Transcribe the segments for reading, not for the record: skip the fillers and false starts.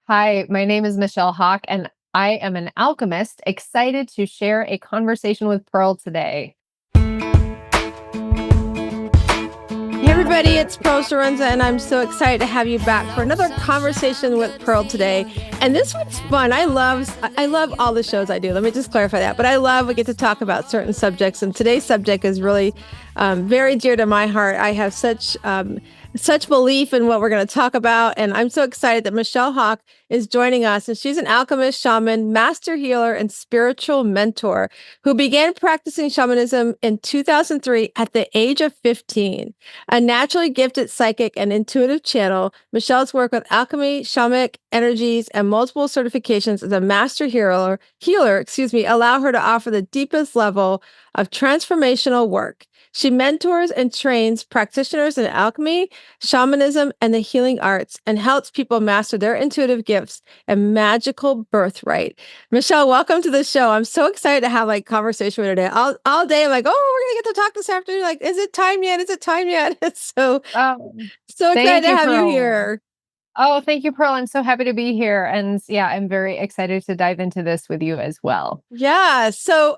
Hi, my name is Michelle Hawk, and I am an alchemist excited to share a conversation with Pearl today. Hey everybody, it's Pearl Chiarenza, and I'm so excited to have you back for another conversation with Pearl today. And this one's fun. I love all the shows I do. Let me just clarify that. But I love we get to talk about certain subjects, and today's subject is really very dear to my heart. I have such belief in what we're going to talk about, and I'm so excited that Michelle Hawk is joining us. And she's an alchemist, shaman, master healer, and spiritual mentor who began practicing shamanism in 2003 at the age of 15. A naturally gifted psychic and intuitive channel, Michelle's work with alchemy, shamanic energies, and multiple certifications as a master healer, allow her to offer the deepest level of transformational work. She mentors and trains practitioners in alchemy, shamanism, and the healing arts, and helps people master their intuitive gifts and magical birthright. Michelle, welcome to the show. I'm so excited to have conversation with her today. All day, I'm like, oh, we're gonna get to talk this afternoon. Like, is it time yet? Is it time yet? It's so excited Thank to you, have you Pearl. here. Oh, thank you, Pearl. I'm so happy to be here. And yeah, I'm very excited to dive into this with you as well. Yeah. So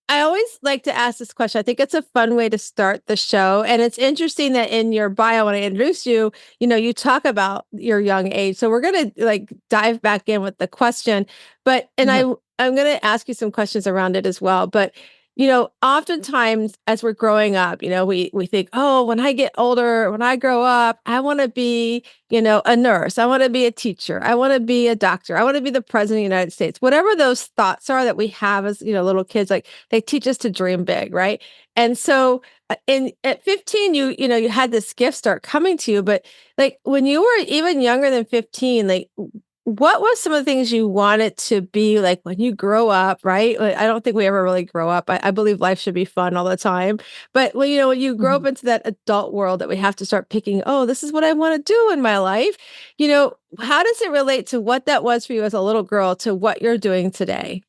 I always like to ask this question. I think it's a fun way to start the show. And it's interesting that in your bio, when I introduce you, you talk about your young age. So we're going to dive back in with the question, but, and Mhm. I'm going to ask you some questions around it as well. But, oftentimes as we're growing up, we think, oh, when I get older, when I grow up, I want to be, a nurse. I want to be a teacher. I want to be a doctor. I want to be the president of the United States. Whatever those thoughts are that we have as, little kids, like they teach us to dream big, right? And so in at 15, you had this gift start coming to you, but like when you were even younger than 15, like what was some of the things you wanted to be like when you grow up, right? Like, I don't think we ever really grow up. I believe life should be fun all the time. But when you grow up Mhm. into that adult world that we have to start picking, oh, this is what I want to do in my life. How does it relate to what that was for you as a little girl to what you're doing today?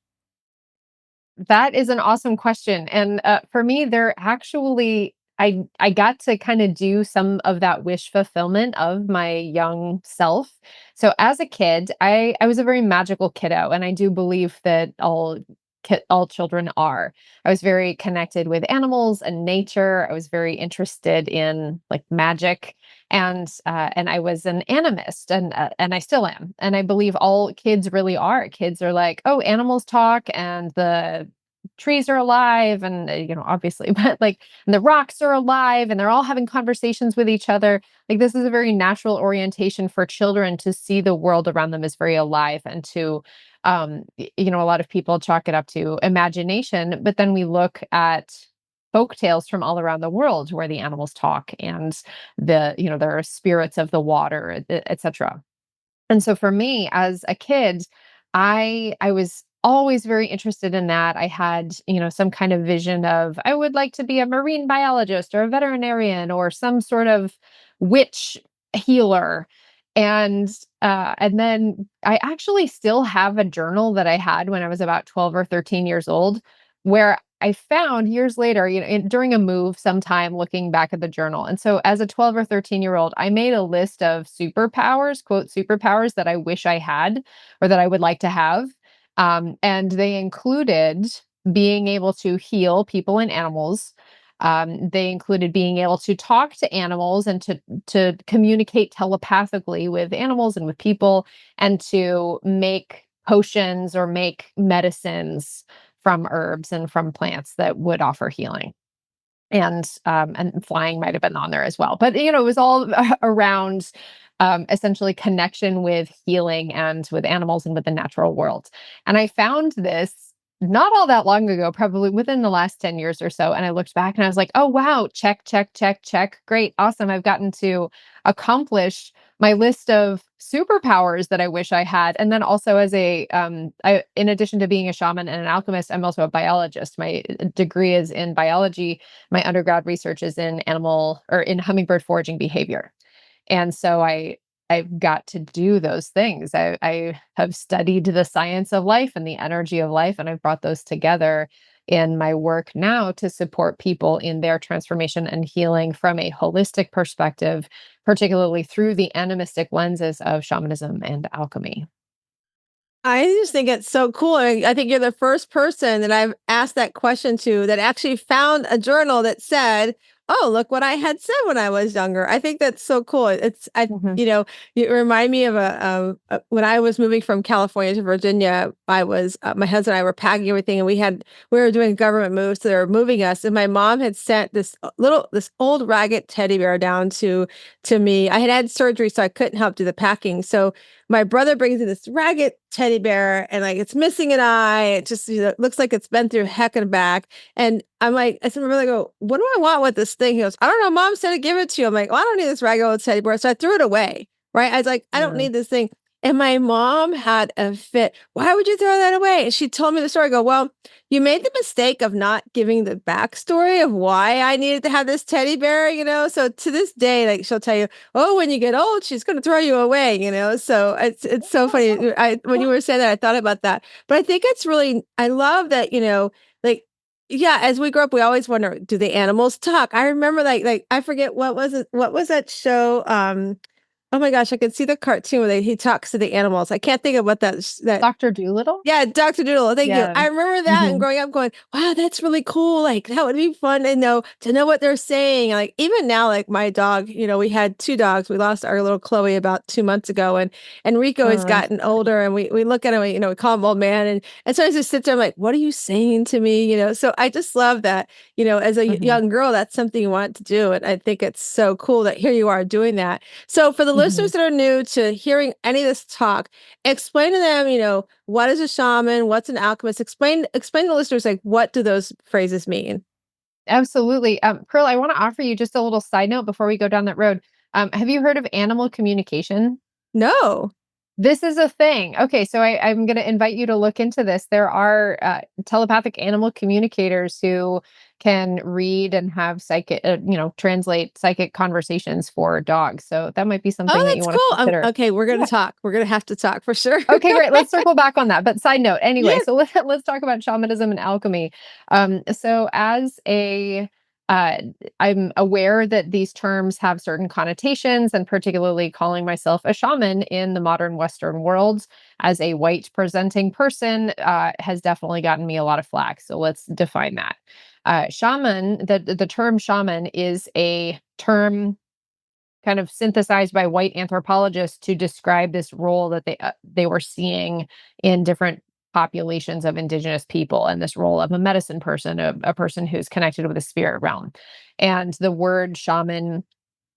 That is an awesome question. And for me, I got to kind of do some of that wish fulfillment of my young self. So as a kid, I was a very magical kiddo, and I do believe that all children are. I was very connected with animals and nature. I was very interested in like magic, and I was an animist, and I still am. And I believe all kids really are. Kids are like, oh, animals talk, and the trees are alive, and obviously, but like, and the rocks are alive, and they're all having conversations with each other. Like, this is a very natural orientation for children to see the world around them as very alive, and to a lot of people chalk it up to imagination, but then we look at folk tales from all around the world where the animals talk, and there are spirits of the water, etc. And so for me as a kid, I was always very interested in that. I had, some kind of vision of I would like to be a marine biologist or a veterinarian or some sort of witch healer. And then I actually still have a journal that I had when I was about 12 or 13 years old, where I found years later, during a move sometime, looking back at the journal. And so as a 12 or 13-year-old, I made a list of superpowers, quote, superpowers that I wish I had or that I would like to have. And they included being able to heal people and animals. They included being able to talk to animals and to communicate telepathically with animals and with people, and to make potions or make medicines from herbs and from plants that would offer healing. And flying might have been on there as well. But it was all around essentially connection with healing and with animals and with the natural world. And I found this not all that long ago, probably within the last 10 years or so. And I looked back and I was like, oh, wow, check, check, check, check. Great. Awesome. I've gotten to accomplish my list of superpowers that I wish I had. And then also in addition to being a shaman and an alchemist, I'm also a biologist. My degree is in biology. My undergrad research is in hummingbird foraging behavior. And so I've got to do those things. I have studied the science of life and the energy of life, and I've brought those together in my work now to support people in their transformation and healing from a holistic perspective, particularly through the animistic lenses of shamanism and alchemy. I just think it's so cool. I think you're the first person that I've asked that question to that actually found a journal that said, "Oh, look what I had said when I was younger." I think that's so cool. Mhm. You remind me of when I was moving from California to Virginia. I was my husband and I were packing everything, and we were doing government moves, so they were moving us. And my mom had sent this old ragged teddy bear down to me. I had had surgery, so I couldn't help do the packing. So my brother brings in this ragged teddy bear and like it's missing an eye. It just looks like it's been through heck and back. And I'm like, I said, my brother, I go, what do I want with this thing? He goes, I don't know. Mom said to give it to you. I'm like, well, I don't need this ragged old teddy bear. So I threw it away. Right. I was like, I don't Mm. need this thing. And my mom had a fit. Why would you throw that away? And she told me the story. I go, well, you made the mistake of not giving the backstory of why I needed to have this teddy bear, So to this day, like she'll tell you, oh, when you get old, she's going to throw you away. So it's so funny. I when you were saying that, I thought about that. But I think it's really I love that, like yeah, as we grow up, we always wonder, do the animals talk? I remember like I forget what was that show? Oh my gosh, I could see the cartoon where he talks to the animals. I can't think of what that Dr. Doolittle? yeah, Doctor Doodle, thank you. Yeah. I remember that and Mhm. growing up going, "Wow, that's really cool." Like, that would be fun to know what they're saying. Like, even now, like my dog, we had 2 dogs. We lost our little Chloe about 2 months ago, and Rico has I'm gotten older, and we look at him, we call him old man, and sometimes I just sit there, I'm like, "What are you saying to me?" So I just love that, as a mhm, young girl, that's something you want to do, and I think it's so cool that here you are doing that. So for the mhm. listeners that are new to hearing any of this talk, explain to them, what is a shaman? What's an alchemist? Explain to listeners like what do those phrases mean? Absolutely. Pearl, I want to offer you just a little side note before we go down that road. Have you heard of animal communication? No. This is a thing. Okay, so I'm going to invite you to look into this. There are telepathic animal communicators who can read and have translate psychic conversations for dogs. So that might be something Oh, that you that's want to cool. consider. Okay, we're gonna Yeah. talk. We're gonna have to talk for sure. Okay, great. Let's circle back on that. But side note, anyway, Yeah. so let's talk about shamanism and alchemy. So as a uh, I'm aware that these terms have certain connotations, and particularly calling myself a shaman in the modern Western world as a white presenting person has definitely gotten me a lot of flack. So let's define that. Shaman, the term shaman is a term kind of synthesized by white anthropologists to describe this role that they were seeing in different populations of indigenous people, and this role of a medicine person, a person who's connected with the spirit realm. And the word shaman,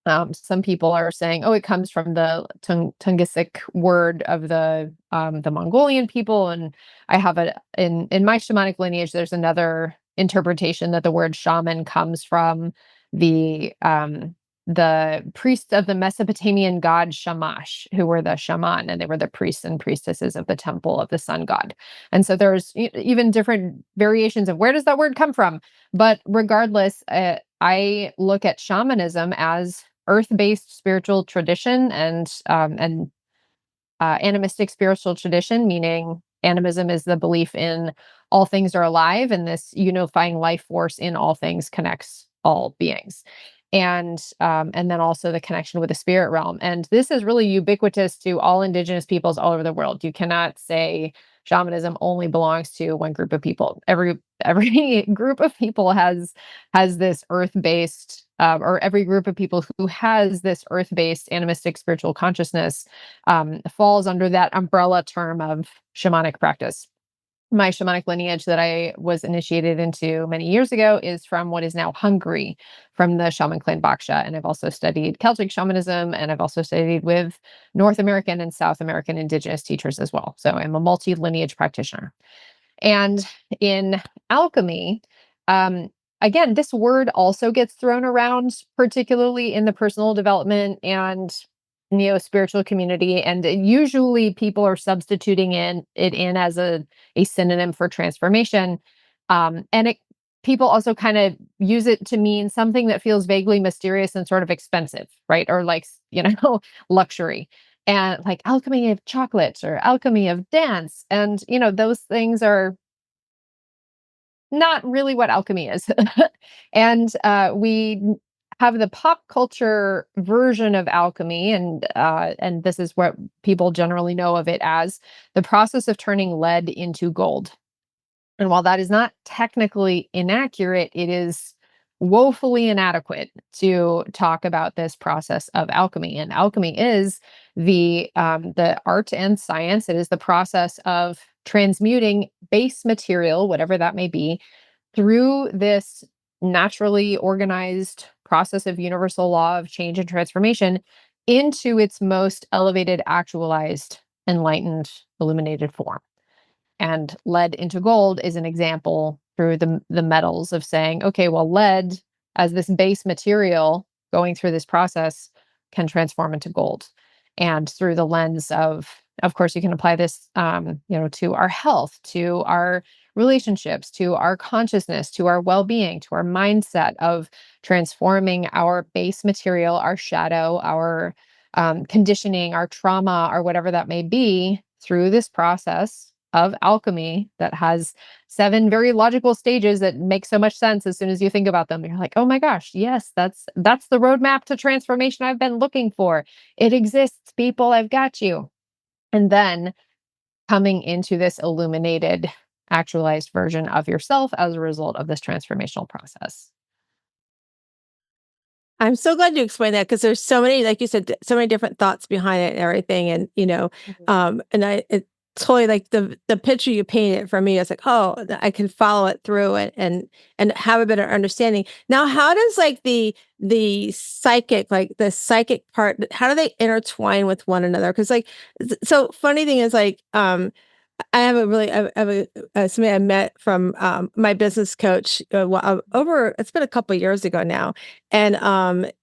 some people are saying, oh, it comes from the Tungusic word of the Mongolian people. And I have in my shamanic lineage, there's another interpretation that the word shaman comes from the um, the priests of the Mesopotamian god Shamash, who were the shaman, and they were the priests and priestesses of the temple of the sun god. And so there's even different variations of where does that word come from. But regardless, I look at shamanism as earth-based spiritual tradition and animistic spiritual tradition, meaning animism is the belief in all things are alive and this unifying life force in all things connects all beings. And then also the connection with the spirit realm. And this is really ubiquitous to all indigenous peoples all over the world. You cannot say shamanism only belongs to one group of people. Every group of people has this earth-based or every group of people who has this earth-based animistic spiritual consciousness falls under that umbrella term of shamanic practice. My shamanic lineage that I was initiated into many years ago is from what is now Hungary, from the shaman clan Baksha. And I've also studied Celtic shamanism, and I've also studied with North American and South American indigenous teachers as well. So I'm a multi lineage practitioner. And in alchemy, um, again, this word also gets thrown around, particularly in the personal development and neo spiritual community. And usually people are substituting it in as a synonym for transformation. And people also kind of use it to mean something that feels vaguely mysterious and sort of expensive, right? Or like, luxury, and like alchemy of chocolate or alchemy of dance. And those things are not really what alchemy is. And we have the pop culture version of alchemy, and this is what people generally know of it as the process of turning lead into gold. And while that is not technically inaccurate, it is woefully inadequate to talk about this process of alchemy. And alchemy is the art and science. It is the process of transmuting base material, whatever that may be, through this naturally organized process of universal law of change and transformation into its most elevated, actualized, enlightened, illuminated form. And lead into gold is an example through the metals of saying, okay, well, lead as this base material going through this process can transform into gold. And through the lens of course, you can apply this, to our health, to our relationships, to our consciousness, to our well-being, to our mindset of transforming our base material, our shadow, our conditioning, our trauma, or whatever that may be, through this process of alchemy that has 7 very logical stages that make so much sense as soon as you think about them. You're like, "Oh my gosh, yes, that's the roadmap to transformation I've been looking for. It exists, people, I've got you." And then coming into this illuminated, actualized version of yourself as a result of this transformational process. I'm so glad you explained that because there's so many, like you said, so many different thoughts behind it and everything. And, Mhm. and it totally like the picture you painted for me. It's like, oh, I can follow it through and have a better understanding. Now, how does like the psychic part, how do they intertwine with one another? Because like, so funny thing is like, I have somebody I met from my business coach over. It's been a couple of years ago now, and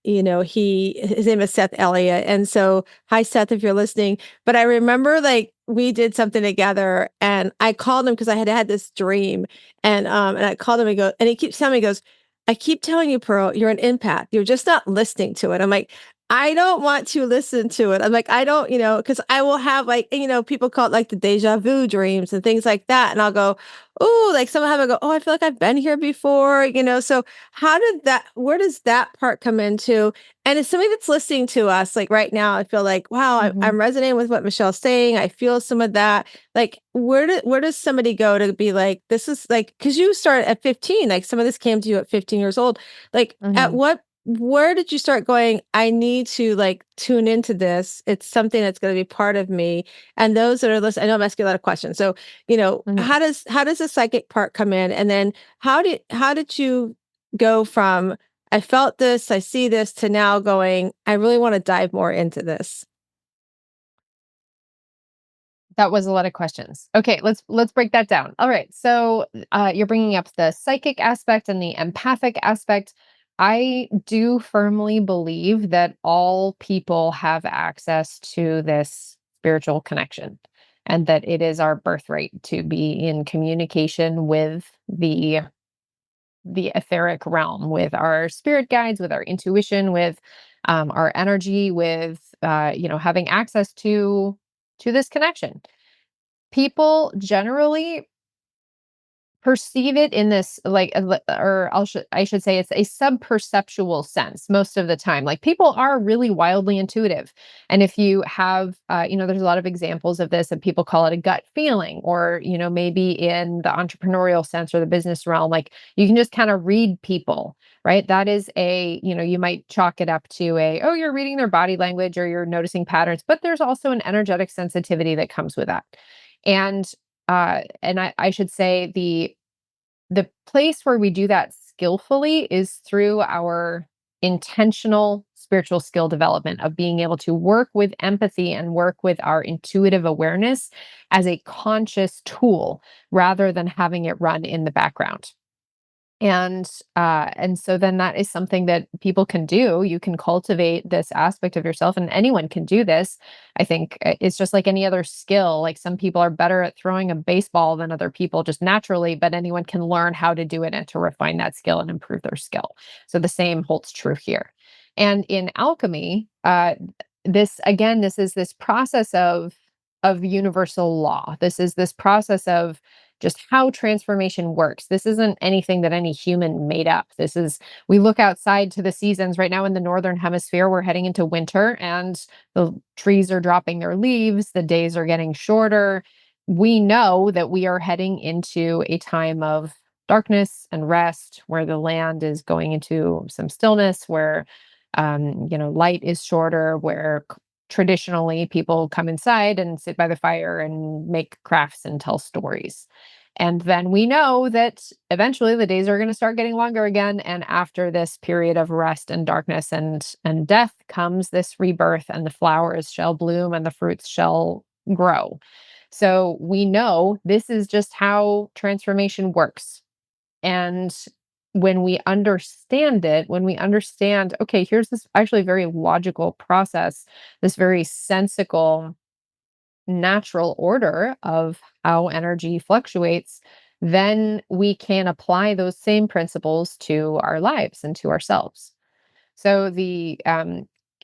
his name is Seth Elliott, and so hi Seth if you're listening. But I remember like we did something together, and I called him because I had had this dream, and I called him and he keeps telling me, he goes, I keep telling you, Pearl, you're an empath. You're just not listening to it. I'm like, I don't want to listen to it. I'm like, I don't, because I will have like, people call it like the deja vu dreams and things like that. And I'll go, oh, like someone have I go, oh, I feel like I've been here before, So where does that part come into? And as somebody that's listening to us, like right now, I feel like, wow, Mhm. I'm resonating with what Michelle's saying. I feel some of that. Like, where does somebody go to be like, this is like, because you started at 15, like some of this came to you at 15 years old. Like, Mhm. where did you start going, I need to like tune into this. It's something that's going to be part of me. And those that are listening, I know I'm asking a lot of questions. So, Mhm. how does the psychic part come in? And then how did you go from I felt this, I see this to now going, I really want to dive more into this. That was a lot of questions. Okay, let's break that down. All right. So, you're bringing up the psychic aspect and the empathic aspect. I do firmly believe that all people have access to this spiritual connection, and that it is our birthright to be in communication with the etheric realm, with our spirit guides, with our intuition, with our energy, with having access to this connection. People generally perceive it in this like or I should say it's a sub-perceptual sense most of the time. Like people are really wildly intuitive. And if you have there's a lot of examples of this, and people call it a gut feeling, or maybe in the entrepreneurial sense or the business realm, like you can just kind of read people, right? That is you might chalk it up to oh, you're reading their body language or you're noticing patterns, but there's also an energetic sensitivity that comes with that. And I should say the place where we do that skillfully is through our intentional spiritual skill development of being able to work with empathy and work with our intuitive awareness as a conscious tool rather than having it run in the background. And so then that is something that people can do. You can cultivate this aspect of yourself, and anyone can do this. I think it's just like any other skill. Like some people are better at throwing a baseball than other people just naturally, but anyone can learn how to do it and to refine that skill and improve their skill. So the same holds true here. And in alchemy, this is this process of universal law. This is this process of just how transformation works. This isn't anything that any human made up. This is, we look outside to the seasons right now in the northern hemisphere, we're heading into winter and the trees are dropping their leaves, the days are getting shorter. We know that we are heading into a time of darkness and rest where the land is going into some stillness, where light is shorter, where traditionally people come inside and sit by the fire and make crafts and tell stories. And then we know that eventually the days are going to start getting longer again. And after this period of rest and darkness and death comes this rebirth, and the flowers shall bloom and the fruits shall grow. So we know this is just how transformation works. And when we understand it, when we understand, okay, here's this actually very logical process, this very sensical, natural order of how energy fluctuates, then we can apply those same principles to our lives and to ourselves. So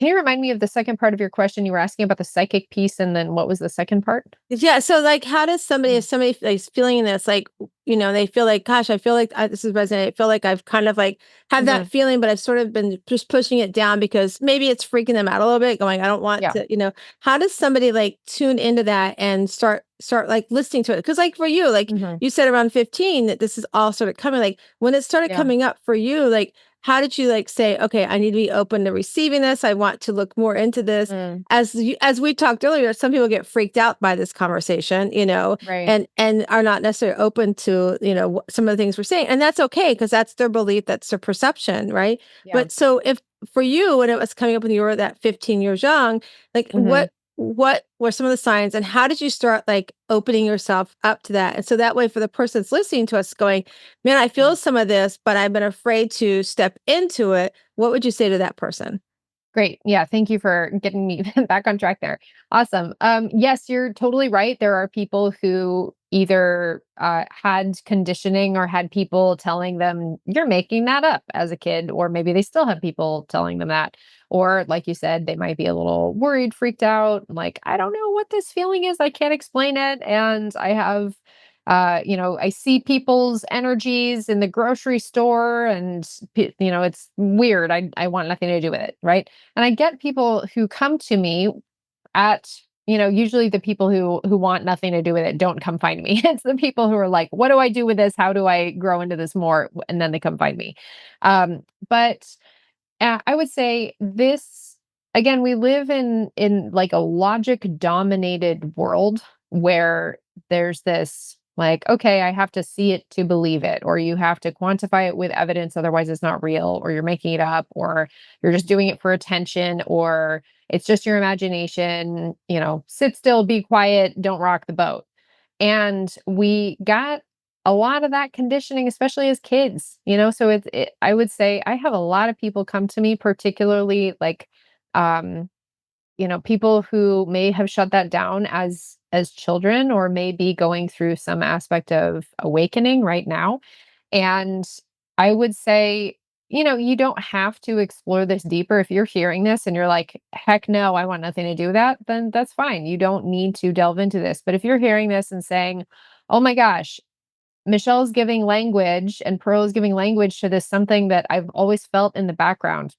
can you remind me of the second part of your question? You were asking about the psychic piece, and then what was the second part? Yeah, so, like, how does somebody Mm. if somebody is feeling this, like, they feel like, "Gosh, I feel like this is resonating. I feel like I've kind of, like, have that Mhm. feeling, but I've sort of been just pushing it down because maybe it's freaking them out a little bit, going, 'I don't want Yeah. to,'" how does somebody, like, tune into that and start, like, listening to it? Because, like, for you, like, Mhm. you said around 15 that this is all started coming, like, when it started Yeah. coming up for you, like, how did you, like, say, "Okay, I need to be open to receiving this. I want to look more into this." Mm. As we talked earlier, some people get freaked out by this conversation, Right. and are not necessarily open to, some of the things we're saying, and that's okay because that's their belief, that's their perception, right? Yeah. But so if for you, when it was coming up when you were that 15 years young, like Mhm. what were some of the signs and how did you start like opening yourself up to that? And so that way for the person that's listening to us going, man, I feel some of this, but I've been afraid to step into it. What would you say to that person? Great. Yeah, thank you for getting me back on track there. Awesome. Yes, you're totally right. There are people who either had conditioning or had people telling them you're making that up as a kid, or maybe they still have people telling them that. Or, like you said, they might be a little worried, freaked out, like, I don't know what this feeling is. I can't explain it. And I have I see people's energies in the grocery store, and it's weird. I want nothing to do with it, right? And I get people who come to me at, usually the people who want nothing to do with it don't come find me. It's the people who are like, what do I do with this? How do I grow into this more? And then they come find me. But I would say this again, we live in like a logic dominated world where there's this like, okay, I have to see it to believe it, or you have to quantify it with evidence, otherwise it's not real, or you're making it up, or you're just doing it for attention, or it's just your imagination, sit still, be quiet, don't rock the boat. And we got a lot of that conditioning, especially as kids, so I would say I have a lot of people come to me, particularly like, um, people who may have shut that down as children, or may be going through some aspect of awakening right now. And I would say, you don't have to explore this deeper. If you're hearing this and you're like, heck no, I want nothing to do with that, then that's fine. You don't need to delve into this. But if you're hearing this and saying, oh my gosh, Michelle's giving language and Pearl is giving language to this something that I've always felt in the background,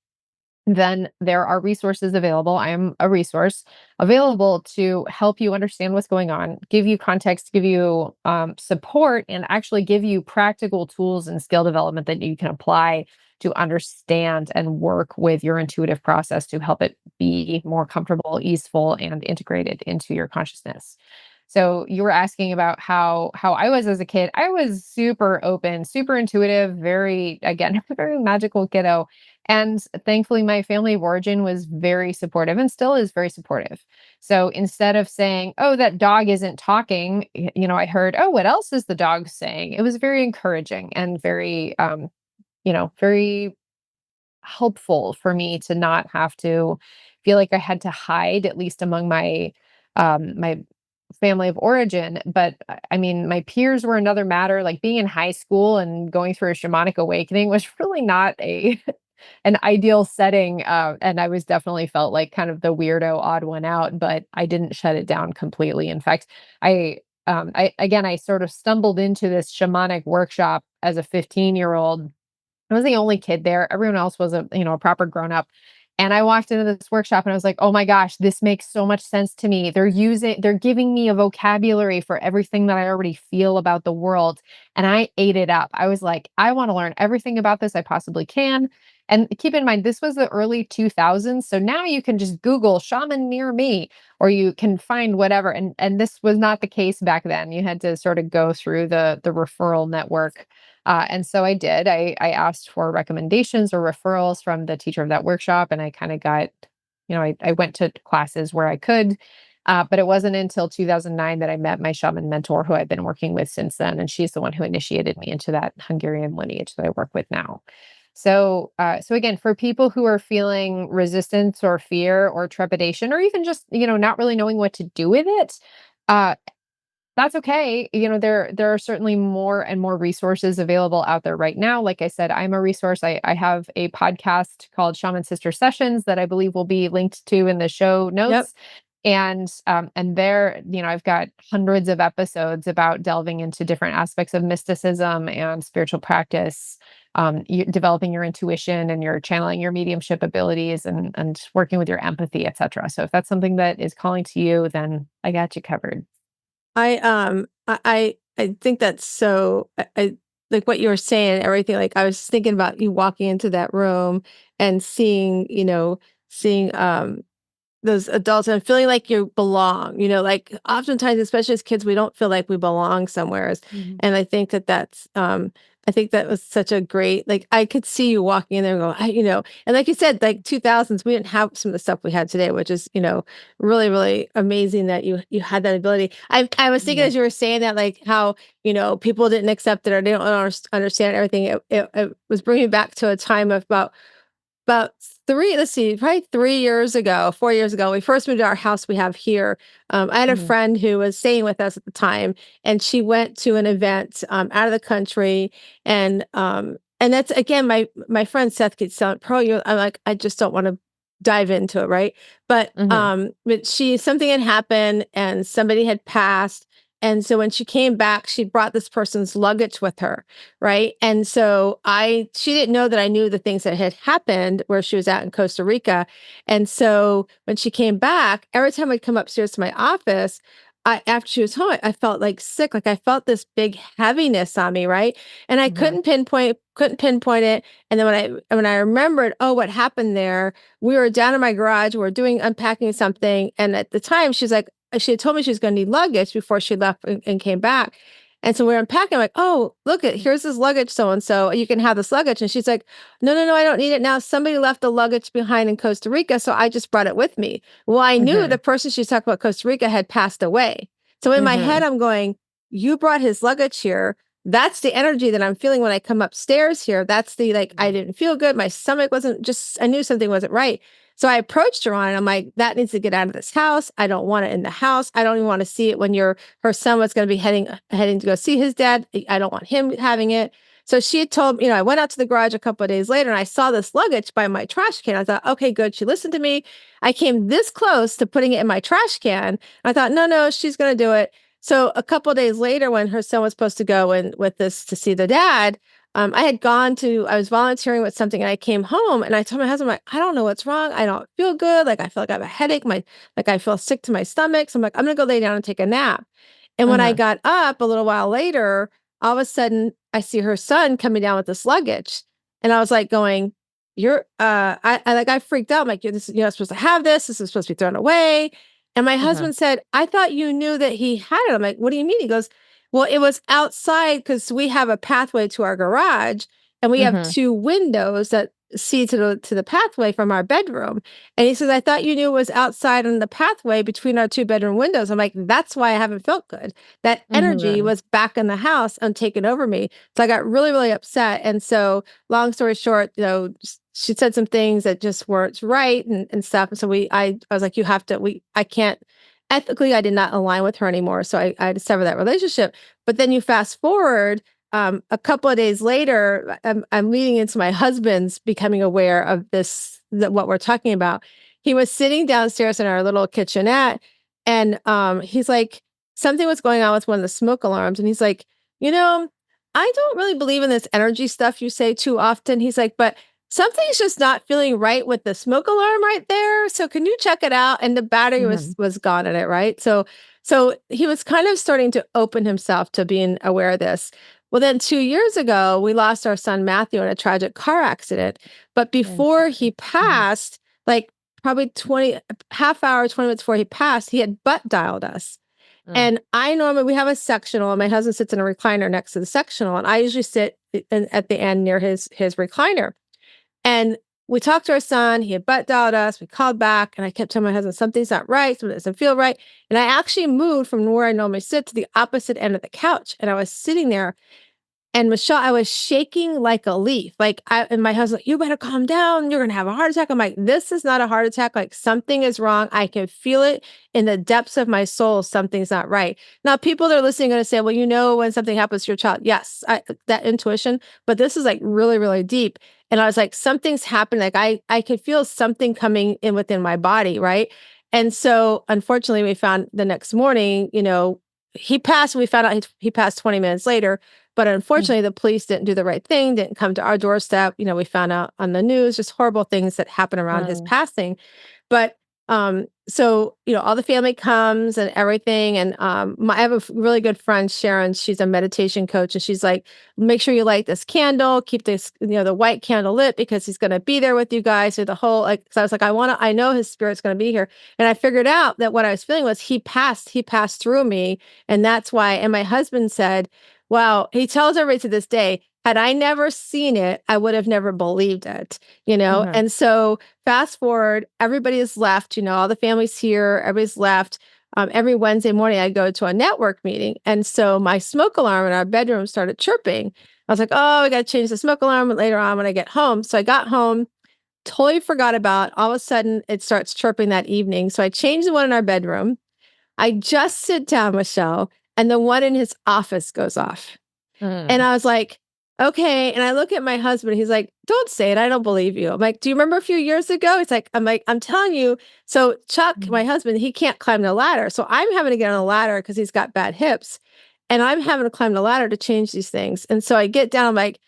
then there are resources available. I am a resource available to help you understand what's going on, give you context, give you support, and actually give you practical tools and skill development that you can apply to understand and work with your intuitive process to help it be more comfortable, easeful, and integrated into your consciousness. So you were asking about how I was as a kid. I was super open, super intuitive, very, again, very magical kiddo. And thankfully, my family of origin was very supportive and still is very supportive. So instead of saying, oh, that dog isn't talking, I heard, oh, what else is the dog saying? It was very encouraging and very, very helpful for me to not have to feel like I had to hide, at least among my family of origin. But I mean, my peers were another matter. Like being in high school and going through a shamanic awakening was really not a an ideal setting. And I was definitely felt like kind of the weirdo, odd one out, but I didn't shut it down completely. In fact, I I sort of stumbled into this shamanic workshop as a 15-year-old. I was the only kid there. Everyone else was a proper grown up. And I walked into this workshop and I was like, "Oh my gosh, this makes so much sense to me. They're giving me a vocabulary for everything that I already feel about the world." And I ate it up. I was like, "I want to learn everything about this I possibly can." And keep in mind, this was the early 2000s. So now you can just Google shaman near me, or you can find whatever. And this was not the case back then. You had to sort of go through the referral network, and so I did. I asked for recommendations or referrals from the teacher of that workshop, and I kind of got, I went to classes where I could. But it wasn't until 2009 that I met my shaman mentor, who I've been working with since then, and she's the one who initiated me into that Hungarian lineage that I work with now. So again, for people who are feeling resistance or fear or trepidation, or even just not really knowing what to do with it, uh, that's okay. There are certainly more and more resources available out there right now. Like I said, I'm a resource. I have a podcast called Shaman Sister Sessions that I believe will be linked to in the show Yep. notes. And there, I've got hundreds of episodes about delving into different aspects of mysticism and spiritual practice, developing your intuition and your channeling your mediumship abilities, and working with your empathy, etc. So if that's something that is calling to you, then I got you covered. I think that's so I like what you were saying and everything. Like I was thinking about you walking into that room and seeing, seeing those adults and feeling like you belong, like oftentimes, especially as kids, we don't feel like we belong somewhere. Mhm. And I think that was such a great, like, I could see you walking in there and go, and like you said, like 2000s, we didn't have some of the stuff we had today, which is, really, really amazing that you had that ability. I was thinking Yeah. as you were saying that, like how, people didn't accept it or they don't understand everything. It was bringing me back to a time of about 3 let's see, probably 3 years ago, 4 years ago, we first moved to our house we have here. I had a Mhm. friend who was staying with us at the time, and she went to an event, out of the country, and that's again, my friend Seth keeps telling, "Pearl, you" I'm like, "I just don't wanna dive into it," right? Mhm. But something had happened and somebody had passed, and so when she came back, she brought this person's luggage with her, right? And so she didn't know that I knew the things that had happened where she was at in Costa Rica. And so when she came back, every time I'd come upstairs to my office, after she was home, I felt like sick. Like I felt this big heaviness on me, right? And I Mhm. couldn't pinpoint it. And then when I remembered, oh, what happened there, we were down in my garage, we were doing unpacking something. And at the time, she had told me she was going to need luggage before she left and came back. And so we're unpacking. I'm like, oh, look at here's this luggage, so and so. You can have this luggage. And she's like, no, no, no, I don't need it now. Somebody left the luggage behind in Costa Rica, so I just brought it with me. Well, I knew the Mhm. person she's talking about Costa Rica had passed away. So in my head, Mhm. I'm going, you brought his luggage here. That's the energy that I'm feeling when I come upstairs here. That's the like, I Mhm. didn't feel good. My stomach wasn't just, I knew something wasn't right. So I approached her on it. I'm like, that needs to get out of this house. I don't want it in the house. I don't even want to see it when her son was going to be heading to go see his dad. I don't want him having it. So she had told me, I went out to the garage a couple of days later and I saw this luggage by my trash can. I thought, okay, good. She listened to me. I came this close to putting it in my trash can. I thought, no, no, she's going to do it. So a couple of days later, when her son was supposed to go in with this to see the dad, I was volunteering with something and I came home and I told my husband, like, I don't know what's wrong. I don't feel good. Like, I feel like I have a headache. Like, I feel sick to my stomach. So I'm like, I'm going to go lay down and take a nap. And when I Mhm. got up a little while later, all of a sudden I see her son coming down with this luggage. And I was like going, I freaked out. I'm like, you're not supposed to have this. This is supposed to be thrown away. And my Mhm. husband said, I thought you knew that he had it. I'm like, what do you mean? He goes, well, it was outside because we have a pathway to our garage and we have Mhm. two windows that see to the pathway from our bedroom. And he says, I thought you knew it was outside on the pathway between our two bedroom windows. I'm like, that's why I haven't felt good. That energy Mhm. was back in the house and taken over me. So I got really, really upset. And so, long story short, she said some things that just weren't right and stuff. And so I was like, you have to, I can't, ethically, I did not align with her anymore. So I had to sever that relationship. But then you fast forward, a couple of days later, I'm leading into my husband's becoming aware of what we're talking about. He was sitting downstairs in our little kitchenette, and he's like, something was going on with one of the smoke alarms. And he's like, you know, I don't really believe in this energy stuff you say too often. He's like, but something's just not feeling right with the smoke alarm right there. So can you check it out? And the battery Mhm. was gone in it, right? So he was kind of starting to open himself to being aware of this. Well, then 2 years ago, we lost our son Matthew in a tragic car accident. But I'm before he sorry. Mhm. passed, like probably 20 half hour, 20 minutes before he passed, he had butt dialed us. Mm. And I normally we have a sectional, and my husband sits in a recliner next to the sectional, and I usually sit at the end near his recliner. And we talked to our son. He had butt dialed us. We called back, and I kept telling my husband something's not right, something doesn't feel right. And I actually moved from where I normally sit to the opposite end of the couch, and I was sitting there, and Michelle, I was shaking like a leaf. Like and my husband, you better calm down. You're gonna have a heart attack. I'm like, this is not a heart attack. Like something is wrong. I can feel it in the depths of my soul. Something's not right. Now, people that are listening are gonna say, well, when something happens to your child. Yes, that intuition, but this is like really, really deep. And I was like, something's happened. Like I could feel something coming in within my body, right? And so unfortunately, we found the next morning, he passed. We found out he passed 20 minutes later, but Mm. unfortunately, the police didn't do the right thing, didn't come to our doorstep. We found out on the news just horrible things that happen around his Mm. passing. But so all the family comes and everything. And I have a really good friend, Sharon. She's a meditation coach, and she's like, make sure you light this candle, keep this, the white candle lit because he's going to be there with you guys through the whole. Like, so I was like, I know his spirit's going to be here. And I figured out that what I was feeling was he passed through me, and that's why. And my husband said, wow, he tells everybody to this day, had I never seen it, I would have never believed it. Mhm. And so fast forward, everybody is left, all the families here, everybody's left. Every Wednesday morning, I go to a network meeting. And so my smoke alarm in our bedroom started chirping. I was like, oh, I got to change the smoke alarm later on when I get home. So I got home, totally forgot about. All of a sudden, it starts chirping that evening. So I changed the one in our bedroom. I just sit down, Michelle, and the one in his office goes off. And Mm. I was like, okay. And I look at my husband. He's like, don't say it. I don't believe you. I'm like, do you remember a few years ago? I'm telling you. So Chuck, Mm. my husband, he can't climb the ladder. So I'm having to get on the ladder because he's got bad hips. And I'm having to climb the ladder to change these things. And so I get down, I'm like,